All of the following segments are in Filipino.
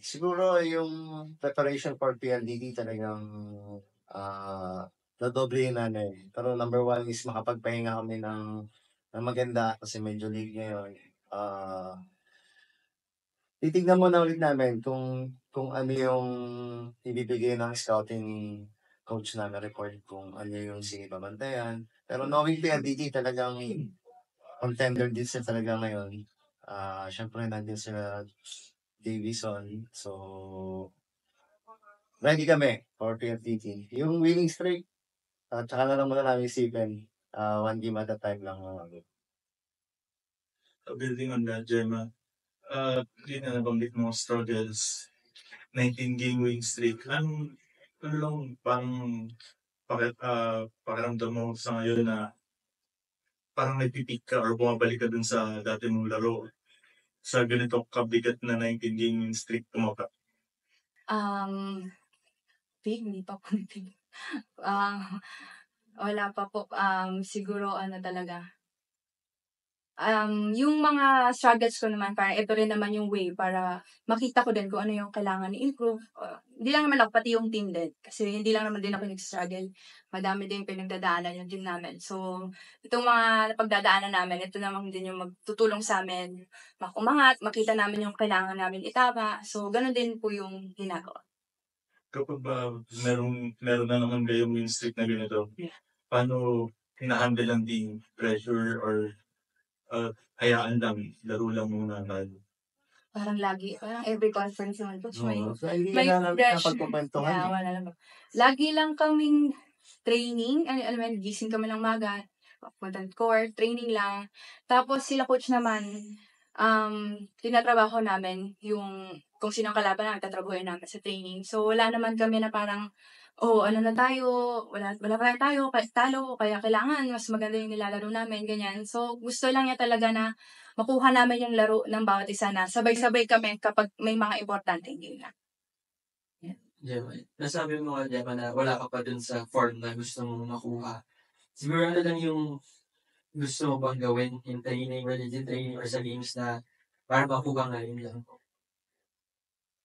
Siguro yung preparation for PLDT talagang, ah, dodoblehin namin. Pero number one is makapagpahinga kami ng maganda kasi medyo late ngayon. Titignan muna ulit namin kung ano yung ibibigay ng scouting coach namin report, kung ano yung sige babantayan. Pero knowing PLDT talagang contender din sila talaga ngayon. Siyempre nandiyan sila Davison. So, ready kami for PLDT. Yung winning streak, tsaka na lang muna namin isipin. One game at a time lang. Building on that, Gemma, yun na nabanggit mo, struggles, 19-game win streak. Ano lang, parang pakiramdam mo sa ngayon na parang nagpipeak ka or bumabalik ka dun sa dati mong laro sa ganito kabigat na 19-game win streak tumapa? Um, hindi pa po nagpipik. Wala pa po. Siguro ano talaga, yung mga struggles ko naman parang ito rin naman yung way para makita ko din kung ano yung kailangan i-improve. Hindi lang naman ako, pati yung team din. Kasi hindi lang naman din ako nag-struggle. Madami din pinagdadaanan yung team namin. So, itong mga pagdadaanan namin, ito naman din yung magtutulong sa amin makumangat, makita namin yung kailangan namin itama. So, ganun din po yung ginagawa. Kapag ba meron na naman kayong win streak na ganito, Yeah. paano hinahandle ang team pressure or hayaan lang, laro lang muna tayo? Parang every conference naman po, So, hindi may na namin pressure. napagkukwentuhan Yeah, eh. wala naman. Lagi lang kaming training, alam mo yun, gising kami ng maga, punta ng court, training lang. Tapos sila coach naman, tinatrabaho namin yung kung sinong kalaban namin, tatrabahuin namin sa training. So, wala naman kami na parang, ano na tayo, wala pa tayo, talo, kaya kailangan, mas maganda yung nilalaro namin, ganyan. So, gusto lang niya talaga na makuha namin yung laro ng bawat isa na sabay-sabay kami kapag may mga importanteng game na. Gemma, nasabi mo nga, Gemma, na wala ka pa dun sa form na gusto mong makuha. Siguro ano lang yung gusto mo bang gawin in training, religion training, or sa games na para makuha nga yun lang?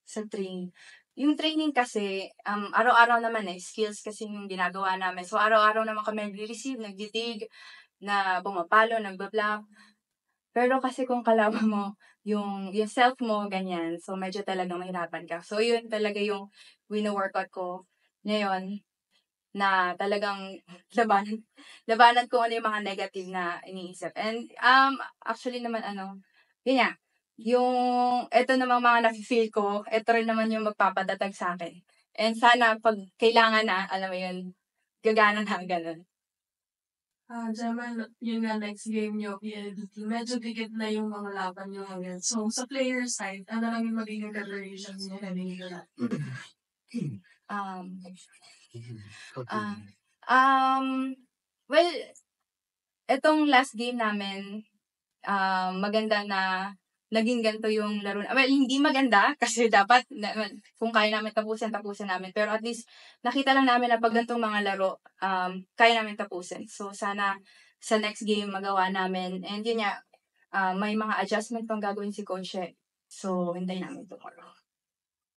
Sa training. Yung training kasi, araw-araw naman skills kasi yung ginagawa namin. So, araw-araw naman kami nagre-receive, nagdidig, na pumapalo, nagbablock. Pero kasi kung kalaban mo, yung self mo, ganyan. So, medyo talagang mahirapan ka. So, yun talaga yung wino-workout ko ngayon na talagang labanan ko ano yung mga negative na iniisip. And, actually naman yun nga, yung eto namang mga nafe-feel ko, eto rin naman yung magpapatatag sa akin. And sana pag kailangan na, alam mo yun, gagana na, ganun. Gemma, yun nga next game nyo, PLDT, medyo bigat na yung mga laban nyo ngayon. So, sa player side, ano lang yung magiging preparations nyo heading into that? Um, well, etong last game namin, maganda na naging ganito yung laro. Well, hindi maganda kasi dapat kung kaya namin tapusin namin. Pero at least nakita lang namin na pag ganitong mga laro, kaya namin tapusin. So sana sa next game magawa namin. And yun nga, may mga adjustment pang gagawin si Coach. So hintayin namin tomorrow.